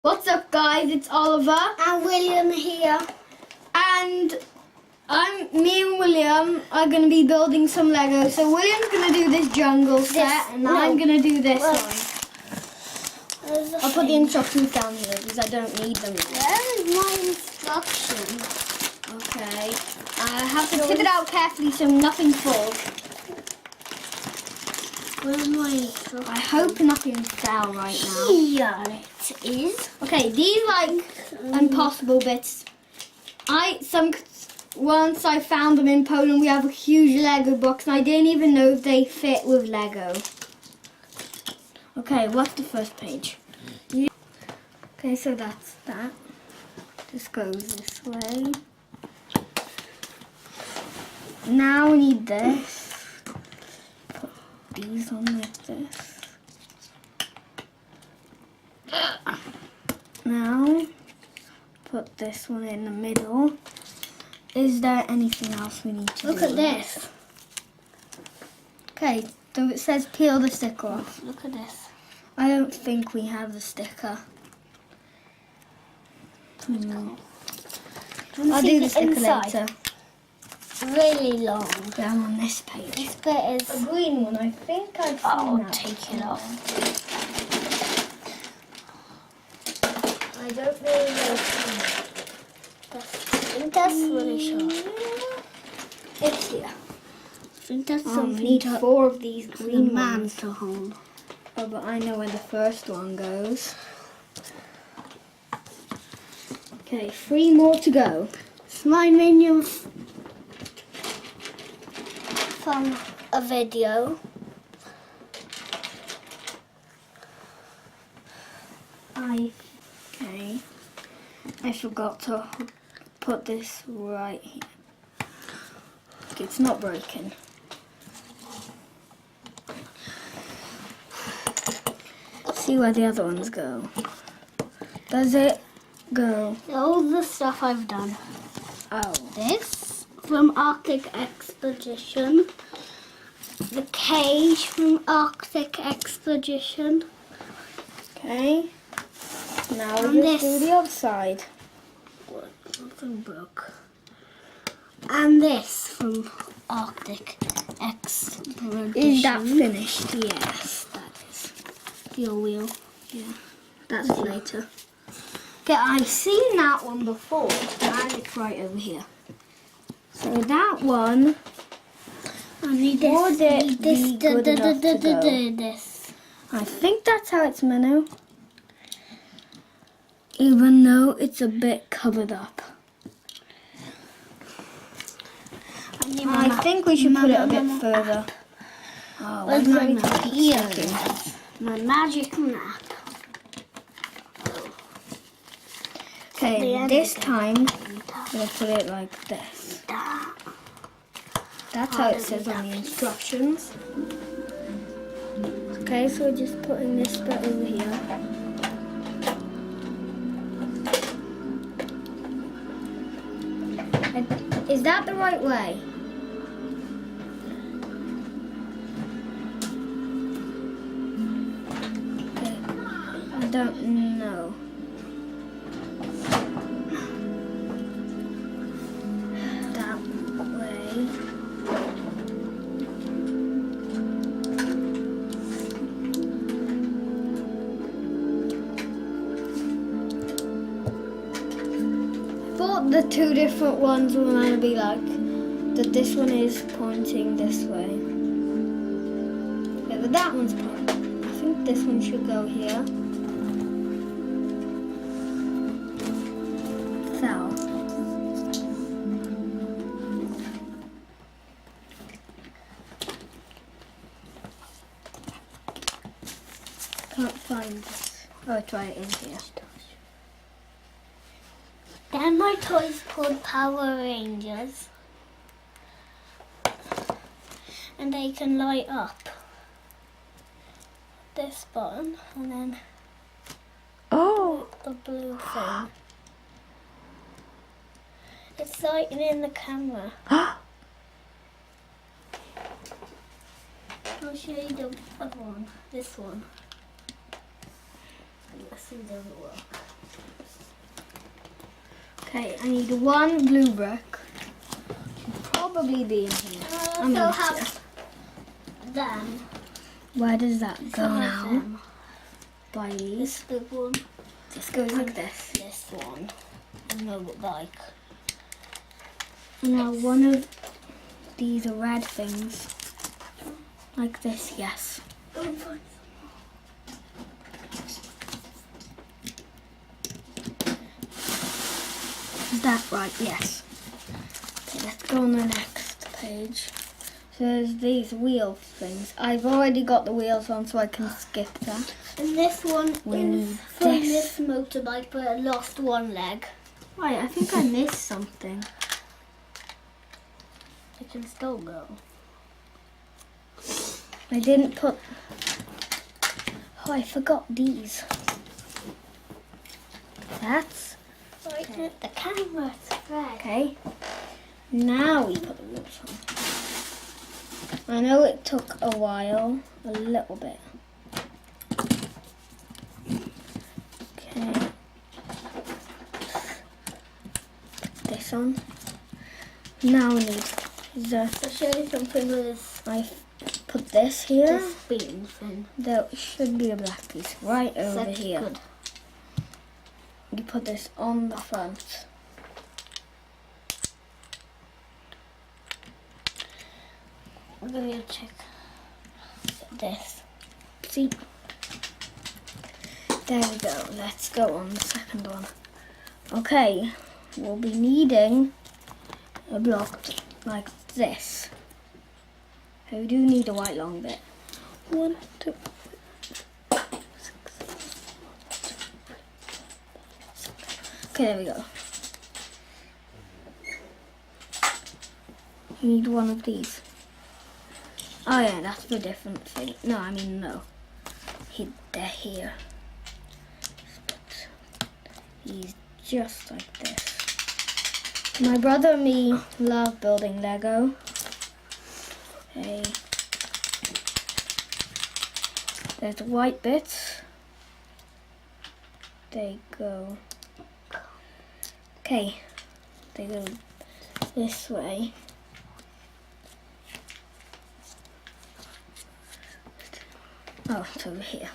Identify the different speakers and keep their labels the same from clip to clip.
Speaker 1: What's up, guys? It's Oliver
Speaker 2: And William here.
Speaker 1: and me and William are going to be building some Lego. So William's going to do this jungle set and I'm going to do this one. I'll put the instructions down here because I don't need them yet.
Speaker 2: Where is my instruction?
Speaker 1: Okay. I have to tip it out carefully so nothing falls.
Speaker 2: Where's my instruction?
Speaker 1: I hope nothing fell right now.
Speaker 2: Here it is.
Speaker 1: Okay, these like impossible bits. Once I found them in Poland, we have a huge Lego box and I didn't even know if they fit with Lego. Okay, what's the first page? Okay, so that's that. This goes this way. Now we need this. Put these on like this. Now, put this one in the middle. Is there anything else we need to do?
Speaker 2: Look at this.
Speaker 1: Okay, so it says peel the sticker off.
Speaker 2: Look at this.
Speaker 1: I don't think we have the sticker. I'll do the sticker later.
Speaker 2: Really long.
Speaker 1: Yeah, I'm on this page.
Speaker 2: This bit is.
Speaker 1: A green one, I think I've seen
Speaker 2: I'll
Speaker 1: that.
Speaker 2: take it off.
Speaker 1: I don't really know.
Speaker 2: I think that's really short.
Speaker 1: It's here.
Speaker 2: I think that's
Speaker 1: Oh, we
Speaker 2: something
Speaker 1: need
Speaker 2: to
Speaker 1: 4 of these
Speaker 2: for the
Speaker 1: green
Speaker 2: man
Speaker 1: ones.
Speaker 2: to hold.
Speaker 1: Oh, but I know where the first one goes. Okay, 3 more to go.
Speaker 2: It's my minion from a video.
Speaker 1: Okay. I forgot to put this right here. Okay, it's not broken. See where the other ones go. Does it go?
Speaker 2: All the stuff I've done.
Speaker 1: Oh.
Speaker 2: This from Arctic Expedition. The cage from Arctic Expedition.
Speaker 1: Okay. Now
Speaker 2: And
Speaker 1: we just
Speaker 2: this.
Speaker 1: do the other side.
Speaker 2: Something broke. And this from Arctic Expedition.
Speaker 1: Is that finished?
Speaker 2: Yes, that is. Your wheel.
Speaker 1: Yeah. That's later. Okay, I've seen that one before, and it's right over here. So that one,
Speaker 2: I need this.
Speaker 1: would it
Speaker 2: Need this.
Speaker 1: be good enough to go?
Speaker 2: This.
Speaker 1: I think that's how it's meant to. Even though it's a bit covered up. I think we should put it a bit further. Oh,
Speaker 2: Where's
Speaker 1: why
Speaker 2: my
Speaker 1: can't we
Speaker 2: map?
Speaker 1: keep
Speaker 2: Here.
Speaker 1: sticking?
Speaker 2: My magic map.
Speaker 1: Okay,
Speaker 2: The end
Speaker 1: this
Speaker 2: again.
Speaker 1: time I'm gonna put it like this. That's how it says on the instructions. Okay, so we're just putting this bit over here. Is that the right way? Okay, I don't know. That way. I thought the 2 different ones were going to be like that. This one is pointing this way. Yeah, but that one's pointing. I think this one should go here. Fell. Can't find this. Oh, it's right in here.
Speaker 2: Then my toys called Power Rangers. And they can light up. This button and then
Speaker 1: Oh!
Speaker 2: the blue thing. It's lighting in the camera. I'll show you the other one. This one. Let's see, does it work?
Speaker 1: Okay, I need one blue brick. Should probably be in here. I'm
Speaker 2: I
Speaker 1: gonna
Speaker 2: also
Speaker 1: check.
Speaker 2: have them.
Speaker 1: Where does that go
Speaker 2: Some of
Speaker 1: now?
Speaker 2: them.
Speaker 1: By these.
Speaker 2: This big one.
Speaker 1: This goes like this.
Speaker 2: This one. And no like.
Speaker 1: Now one of these are red things. Like this, yes. Is that right? Yes. Okay, let's go on the next page. So there's these wheel things. I've already got the wheels on, so I can skip that.
Speaker 2: And this one
Speaker 1: We
Speaker 2: is
Speaker 1: need
Speaker 2: from
Speaker 1: this.
Speaker 2: this motorbike, but it lost one leg.
Speaker 1: Right, I think I missed something.
Speaker 2: It can still go.
Speaker 1: I didn't put... Oh, I forgot these. That's...
Speaker 2: Right, the camera's red.
Speaker 1: Okay. Now we put the wheels on. I know it took a while, a little bit. Okay. Put this on. Now we need the...
Speaker 2: I'll show you something with
Speaker 1: I put this here.
Speaker 2: this beam thing.
Speaker 1: There should be a black piece right over
Speaker 2: That's
Speaker 1: here.
Speaker 2: good.
Speaker 1: You put this on the front.
Speaker 2: I'm gonna check this.
Speaker 1: See? There we go. Let's go on the second one. Okay, we'll be needing a block like this. We do need a white long bit. 1, 2, 6. Okay, there we go. You need one of these. Oh yeah, that's the different thing. No, I mean no. They're here. But he's just like this. My brother and me love building Lego. Okay. There's the white bits. They go. Okay. They go this way. Oh, it's over here.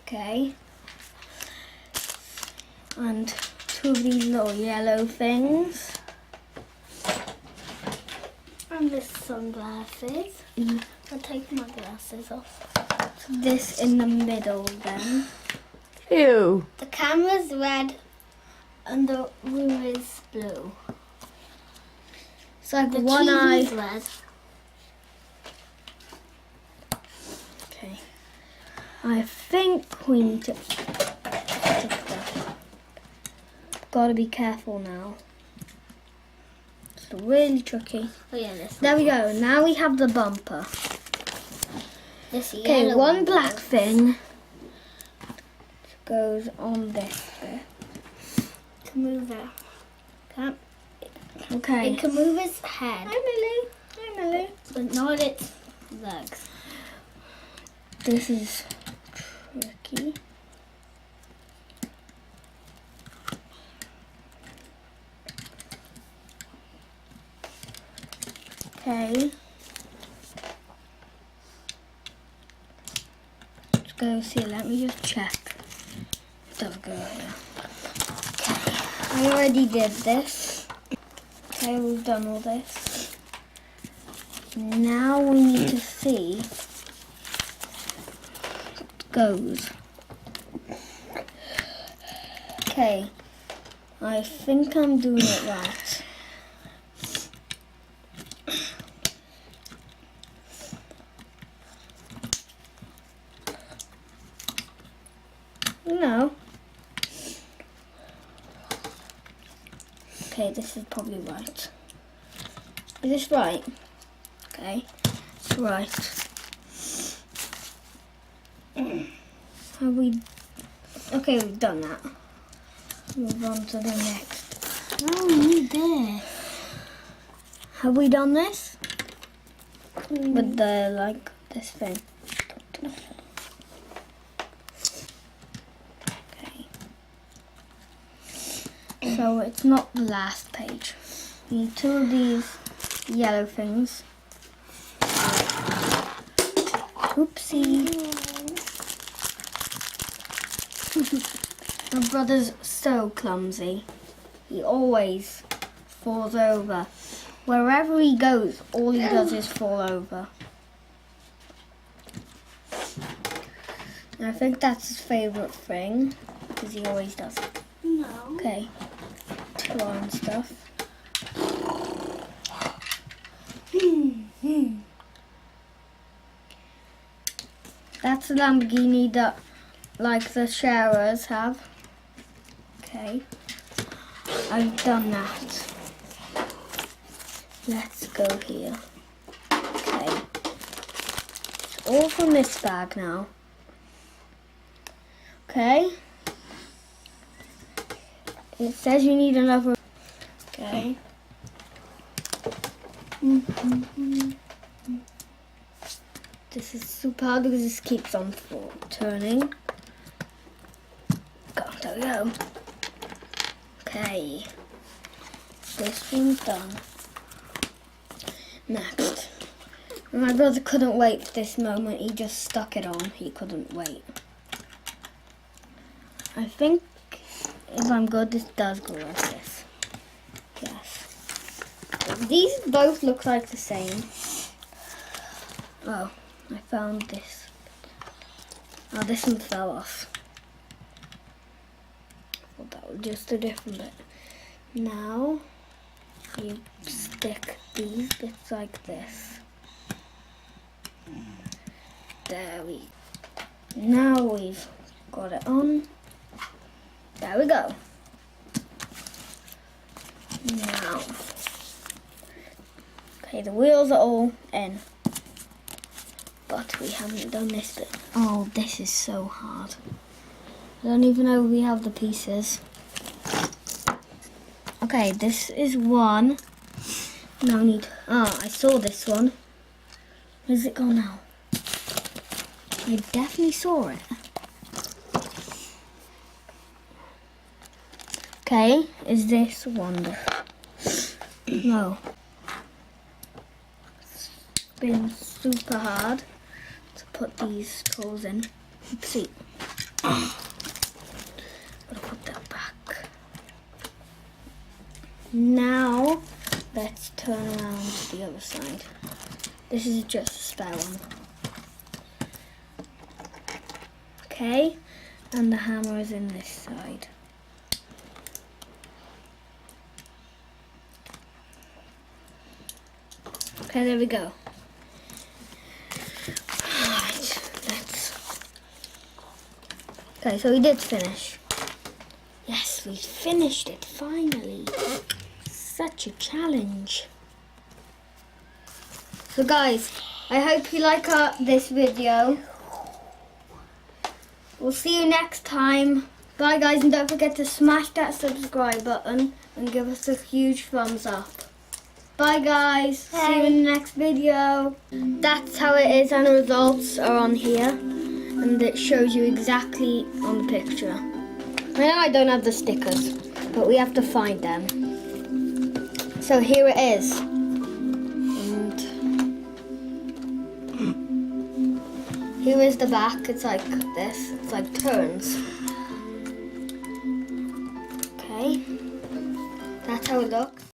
Speaker 1: Okay. And two of these little yellow things.
Speaker 2: And this sunglasses.
Speaker 1: Mm.
Speaker 2: I'll take my glasses off.
Speaker 1: This in the middle then.
Speaker 3: Ew.
Speaker 2: The camera's red and the room is blue.
Speaker 1: It's like
Speaker 2: The
Speaker 1: one eye.
Speaker 2: TV's red.
Speaker 1: Okay. I think we need to stick that. Gotta be careful now. It's really tricky.
Speaker 2: Oh yeah, this
Speaker 1: There we go. Now we have the bumper.
Speaker 2: This
Speaker 1: Okay,
Speaker 2: yellow
Speaker 1: one black thing goes on this bit.
Speaker 2: can move it. Can't.
Speaker 1: Okay.
Speaker 2: It can move its head,
Speaker 1: Millie. Hi, Millie.
Speaker 2: but not its legs.
Speaker 1: This is tricky. Okay. Let's go see. Let me just check. It does go here. I already did this. Okay, we've done all this. Now we need to see how it goes. Okay, I think I'm doing it right. No. Okay, this is probably right. Is this right? Okay, it's right. Have we... Okay, we've done that. Move on to the next.
Speaker 2: No, we need this.
Speaker 1: Have we done this? With the, like, this thing. Okay. So it's not the last page. You need 2 of these yellow things. Oopsie. My brother's so clumsy. He always falls over. Wherever he goes, all he does is fall over. And I think that's his favourite thing, because he always does it.
Speaker 2: No.
Speaker 1: Okay, 2 orange stuff. That's the Lamborghini that, like the Sharers have. Okay, I've done that. Let's go here. Okay, it's all from this bag now. Okay, it says you need another. Okay. This is super hard because this keeps on turning. There we go. Okay, this one's done. Next, my brother couldn't wait for this moment. He just stuck it on. He couldn't wait. I think if I'm good, this does go like this. Yes. These both look like the same. Oh, I found this. Oh, this one fell off. Well, that was just a different bit. Now, you stick these bits like this. There we go. Now we've got it on. There we go. Now, okay, the wheels are all in, but we haven't done this bit. Oh, this is so hard. I don't even know if we have the pieces. Okay, this is one. Now I need. Oh, I saw this one. Where's it gone now? I definitely saw it. Okay, is this one? No. It's been super hard to put these tools in. Oopsie. Gotta put that back. Now, let's turn around to the other side. This is just a spare one. Okay, and the hammer is in this side. Okay, there we go. Alright, let's... Okay, so we did finish. Yes, we finished it, finally. Such a challenge. So guys, I hope you like this video. We'll see you next time. Bye guys, and don't forget to smash that subscribe button and give us a huge thumbs up. Bye guys, see you in the next video. That's how it is, and the results are on here. And it shows you exactly on the picture. I know I don't have the stickers, but we have to find them. So here it is. And here is the back. It's like this. It's like turns. Okay. That's how it looks.